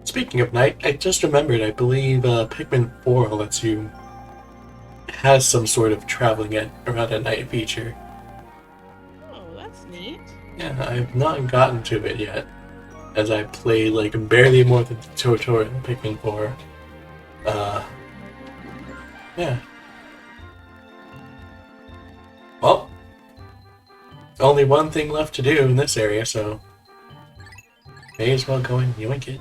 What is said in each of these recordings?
Speaking of night, I just remembered, I believe Pikmin 4 lets you has some sort of traveling at around at night feature. Oh, that's neat. Yeah, I've not gotten to it yet, as I played like barely more than the tutorial in Pikmin 4. Uh, yeah. Well, only one thing left to do in this area, so may as well go and yoink it.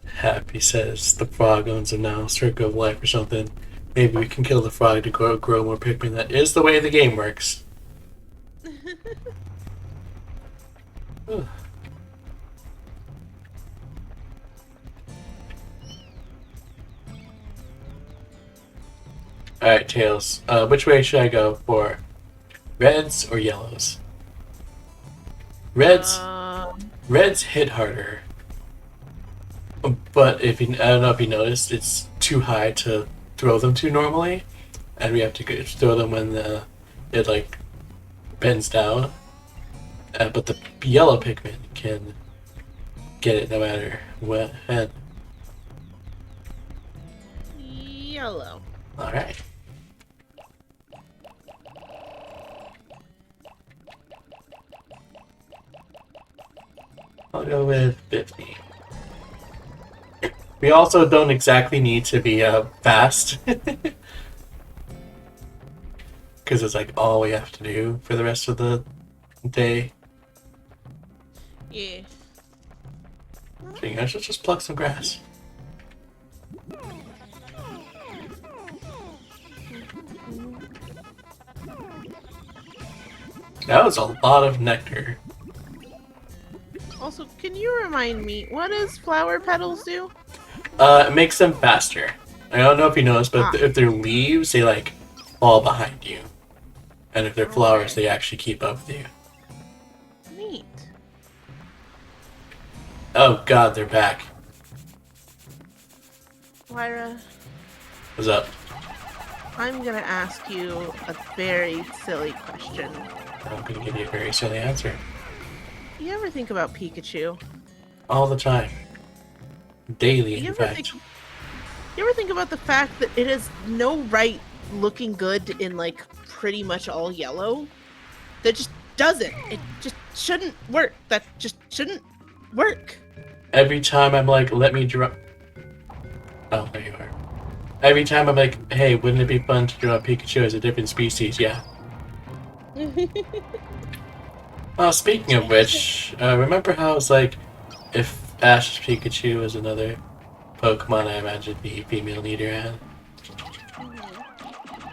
Happy says the frog owns him now, circle of life or something. Maybe we can kill the frog to grow more Pikmin. That is the way the game works. Alright, Tails. Which way should I go for? Reds or yellows? Reds Reds hit harder. But if you, I don't know if you noticed, it's too high to throw them to normally. And we have to throw them when it like bends down. But the yellow Pikmin can get it no matter when. Yellow. Alright. I'll go with 50. We also don't exactly need to be fast. Because it's like all we have to do for the rest of the day. Yeah. I should just pluck some grass. That was a lot of nectar. Also, can you remind me, what does flower petals do? It makes them faster. I don't know if you noticed, but if they're leaves, they like fall behind you. And if they're flowers, they actually keep up with you. Neat. Oh god, they're back. Lyra, What's up? I'm gonna ask you a very silly question. I'm gonna give you a very silly answer. You ever think about Pikachu? All the time. Daily, You in ever fact. you ever think about the fact that it has no right looking good in like pretty much all yellow? That just doesn't. It just shouldn't work. That just shouldn't work. Every time I'm like, let me draw... Oh, there you are. Every time I'm like, hey, wouldn't it be fun to draw Pikachu as a different species? Yeah. Speaking of which, remember how it's like, if Ash's Pikachu was another Pokemon, I imagine it'd be female Nidoran.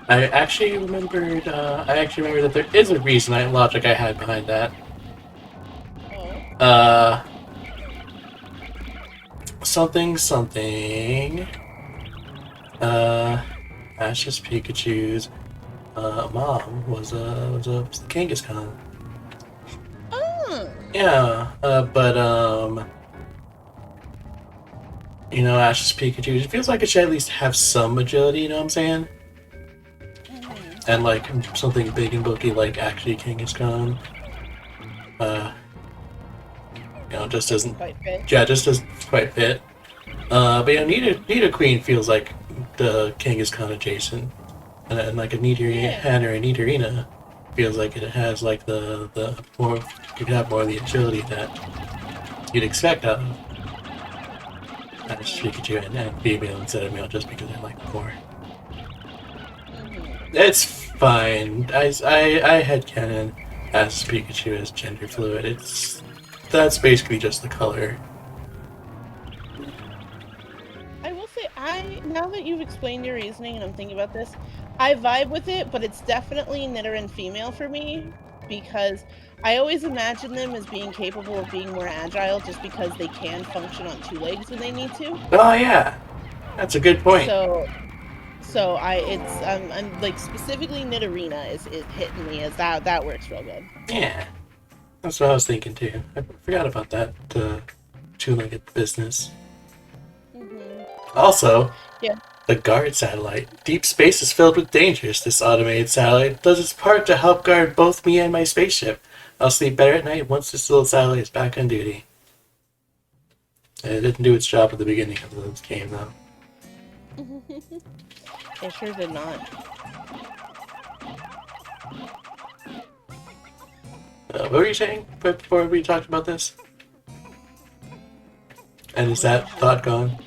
I actually remember that there is a reason, logic I had behind that. Something. Ash's Pikachu's mom was a Kangaskhan. Oh. Yeah, but you know, Ash's Pikachu, it feels like it should at least have some agility, you know what I'm saying? And like something big and bulky like actually Kangaskhan. You know, just doesn't Quite fit. yeah, just doesn't quite fit. But you know, Nidoqueen feels like the Kangaskhan adjacent. And like a Nidoran or a Nidorina feels like it has like the more, could have more of the agility that you'd expect out of Pikachu and female instead of male, just because I like them more. It's fine. I headcanon as Pikachu as gender fluid. That's basically just the color. I will say, now that you've explained your reasoning and I'm thinking about this, I vibe with it, but it's definitely Nidoran female for me, because I always imagine them as being capable of being more agile just because they can function on two legs when they need to. Oh yeah, that's a good point. So I'm like, specifically Nidorina is hitting me as that works real good. Yeah, that's what I was thinking too. I forgot about that two-legged business. Also, Yeah. The guard satellite. Deep space is filled with dangers. This automated satellite does its part to help guard both me and my spaceship. I'll sleep better at night once this little satellite is back on duty. It didn't do its job at the beginning of the game, though. It sure did not. What were you saying before we talked about this? And is that thought gone?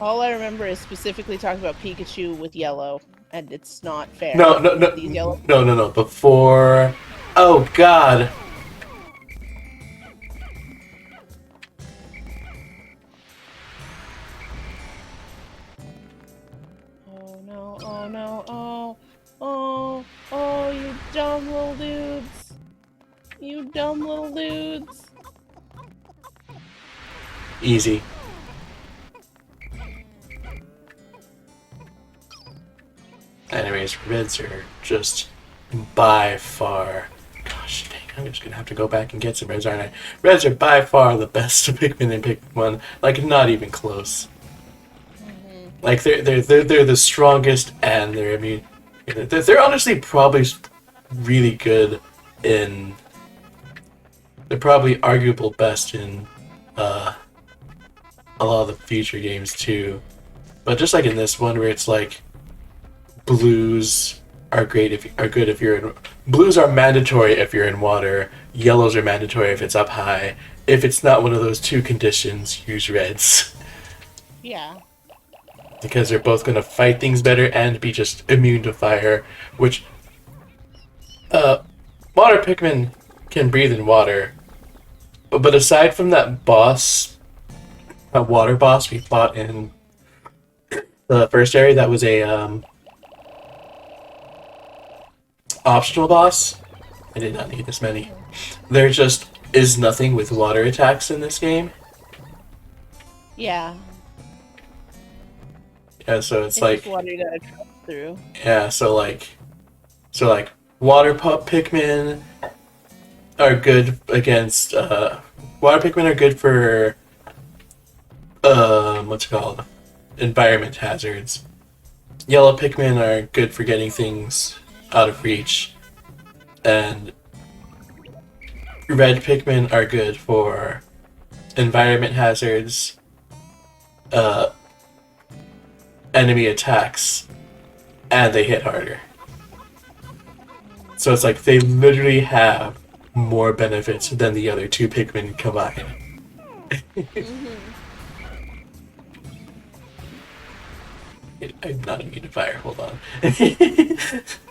All I remember is specifically talking about Pikachu with yellow, and it's not fair. No. These yellow. No. Before. Oh God. Oh no! Oh no! Oh! You dumb little dudes! You dumb little dudes! Easy. Anyways, reds are just by far. Gosh dang, I'm just gonna have to go back and get some reds, aren't I? Reds are by far the best Pikmin in Pikmin. Like, not even close. Like, they're the strongest, and they're immune. They're honestly probably really good in. They're probably arguable best in a lot of the future games too. But just like in this one, where it's like blues are good if you're in. Blues are mandatory if you're in water. Yellows are mandatory if it's up high. If it's not one of those two conditions, use reds. Yeah. Because they're both going to fight things better and be just immune to fire, which water Pikmin can breathe in water. But aside from that water boss we fought in the first area, that was a optional boss. I did not need this many. There just is nothing with water attacks in this game. Yeah. Yeah, so it's like water you gotta travel through. Yeah, so like water Pikmin are good against water Pikmin are good for what's it called? Environment hazards. Yellow Pikmin are good for getting things out of reach. And red Pikmin are good for environment hazards, enemy attacks, and they hit harder. So it's like they literally have more benefits than the other two Pikmin combined. I'm not immune to fire, hold on.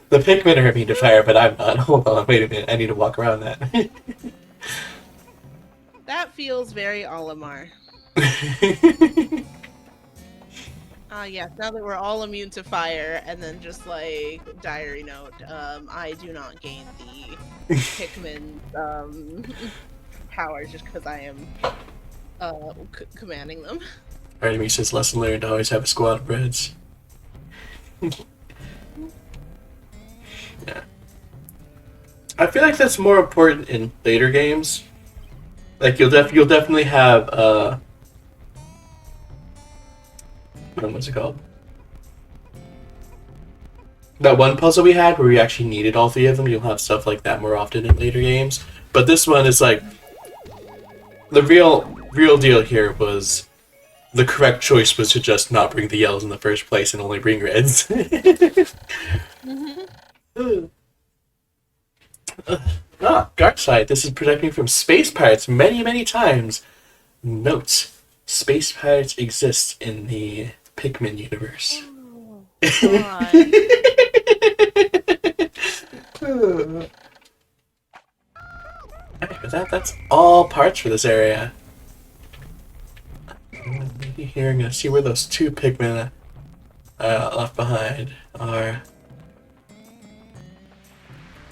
The Pikmin are immune to fire, but I'm not. Hold on, wait a minute, I need to walk around that. That feels very Olimar. Yes, now that we're all immune to fire, and then just like, diary note, I do not gain the Pikmin power just because I am commanding them. Artemis says, lesson learned, always have a squad of reds. Yeah. I feel like that's more important in later games. Like, you'll definitely have, what's it called? That one puzzle we had where we actually needed all three of them, you'll have stuff like that more often in later games. But this one is like, the real deal here was the correct choice was to just not bring the yellows in the first place and only bring reds. Dark side. This is protect me from space pirates many, many times. Note: space pirates exist in the Pikmin universe. Okay, but that's all parts for this area. Maybe here I'm gonna see where those two Pikmin left behind are.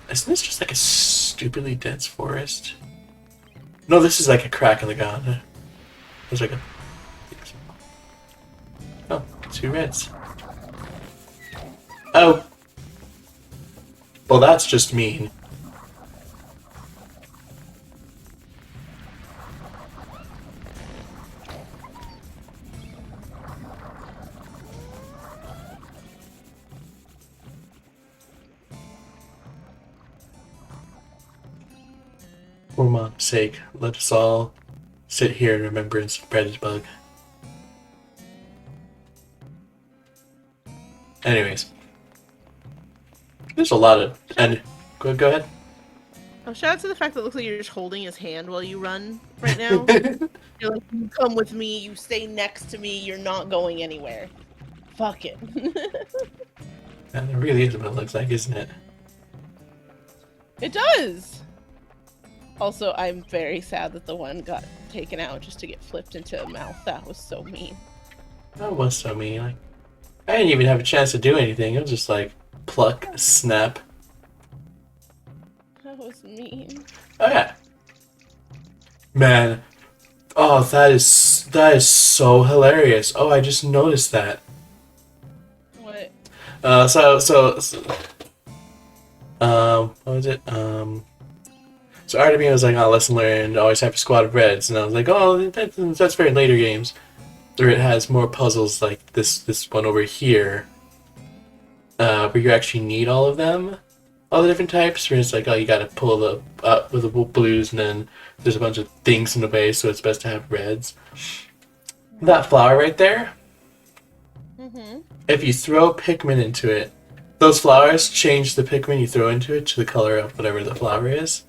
Isn't this just like a stupidly dense forest? No, this is like a crack in the ground. There's like a... Oh, two reds. Oh! Well, that's just mean. For mom's sake, let us all sit here in remembrance of Bug. Anyways, there's a lot of and go ahead. Oh, shout out to the fact that it looks like you're just holding his hand while you run right now. You're like, you come with me, you stay next to me, you're not going anywhere. Fuck it. And it really is what it looks like, isn't it? It does! Also, I'm very sad that the one got taken out just to get flipped into a mouth. That was so mean. That was so mean. Like, I didn't even have a chance to do anything. It was just like pluck, snap. That was mean. Oh yeah. Man. Oh, that is so hilarious. Oh, I just noticed that. What? What was it? So Artemia was like, oh, lesson learned, always have a squad of reds. And I was like, oh, that's very later games. Where it has more puzzles like this one over here. Where you actually need all of them. All the different types, where it's like, oh, you gotta pull the up with the blues, and then there's a bunch of things in the way, so it's best to have reds. That flower right there, if you throw Pikmin into it, those flowers change the Pikmin you throw into it to the color of whatever the flower is.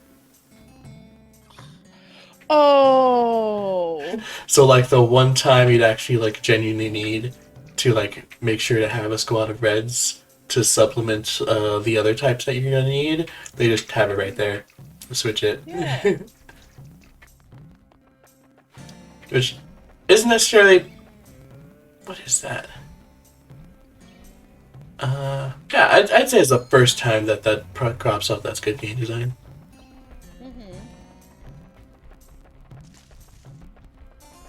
Oh! So, like, the one time you'd actually, like, genuinely need to, like, make sure to have a squad of reds to supplement the other types that you're gonna need, they just have it right there. Switch it. Yeah. Which isn't necessarily... What is that? Yeah, I'd say it's the first time that crops up that's good game design.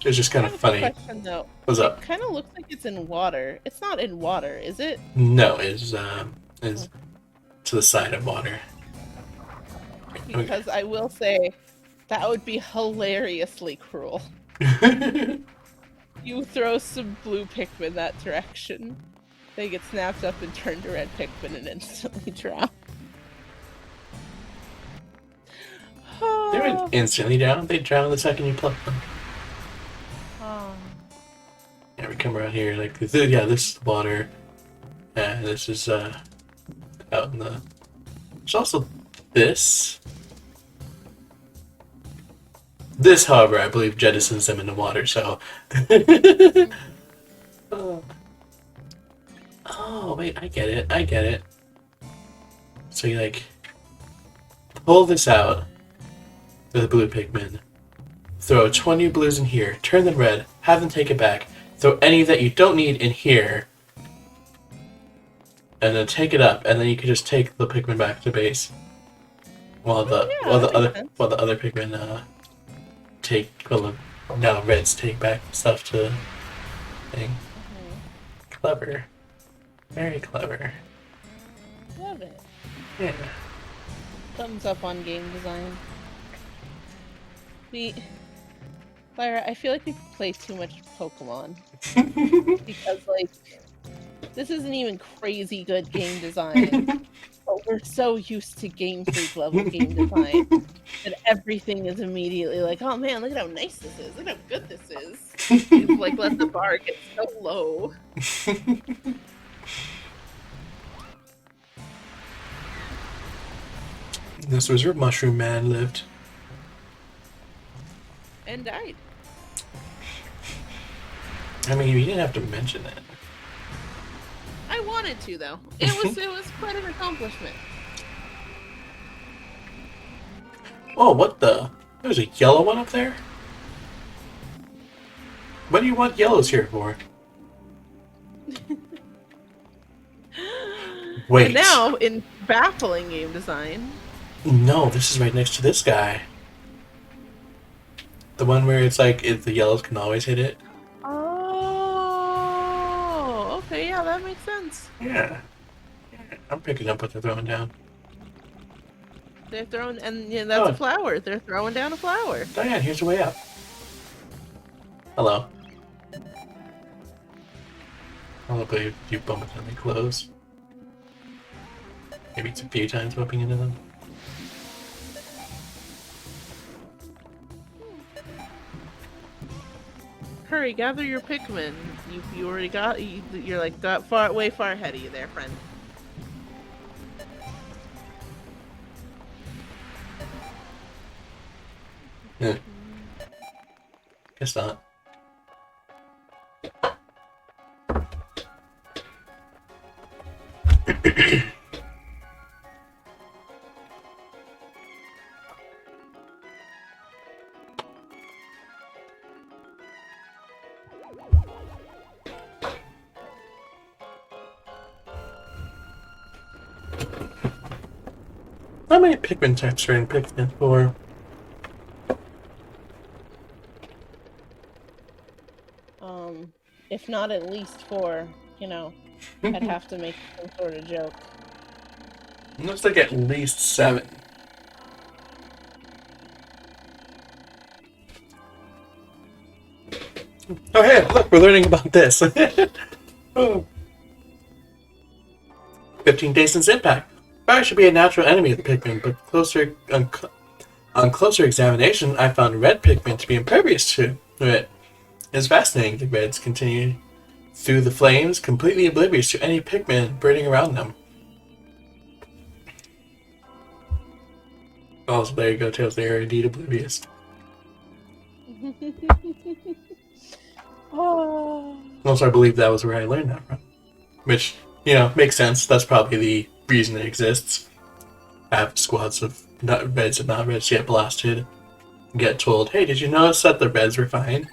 It's just kind of funny. Question, though. What's up? It kind of looks like it's in water. It's not in water, is it? No, it's to the side of water. Because I will say, that would be hilariously cruel. You throw some blue Pikmin that direction, they get snapped up and turned to red Pikmin and instantly drown. They would instantly drown. They drown the second you pluck them. Yeah, we come around here, like, yeah, this is water. Yeah, this is, out in the... There's also this. This, however, I believe jettisons them in the water, so... Oh, wait, I get it. So you, like, pull this out with a blue Pikmin, throw 20 blues in here, turn them red, have them take it back, throw any that you don't need in here, and then take it up, and then you can just take the Pikmin back to base. While the other Pikmin now reds take back stuff to thing. Clever. Very clever. Love it. Yeah. Thumbs up on game design. Lyra, I feel like we play too much Pokemon. Because, like, this isn't even crazy good game design. But we're so used to Game Freak level game design that everything is immediately like, oh man, look at how nice this is. Look at how good this is. You've, like, let the bar get so low. This was where Mushroom Man lived. And died. I mean, you didn't have to mention it. I wanted to, though. It was quite an accomplishment. Oh, what the? There's a yellow one up there? What do you want yellows here for? Wait. And now, in baffling game design... No, this is right next to this guy. The one where it's like, the yellows can always hit it. Oh, okay, yeah, that makes sense. Yeah. I'm picking up what they're throwing down. They're throwing, and yeah, that's a flower. They're throwing down a flower. Oh yeah, here's the way up. Hello. I don't believe you bump into any clothes. Maybe it's a few times bumping into them. hurry, gather your Pikmin. You already got. You're like way far ahead of you there, friend. Yeah. Guess not. How many Pikmin types are in Pikmin 4? If not at least 4, I'd have to make some sort of joke. Looks like at least 7. Oh hey, look, we're learning about this. Oh. 15 days since impact. Fire should be a natural enemy of the Pikmin, but on closer examination, I found red Pikmin to be impervious to it. It's fascinating. The reds continue through the flames, completely oblivious to any Pikmin burning around them. Oh, so there you go, Tails. They are indeed oblivious. Oh. Also, I believe that was where I learned that from. Which, makes sense. That's probably the reason it exists. Have squads of reds and not reds get blasted. Get told, hey, did you notice that the reds were fine?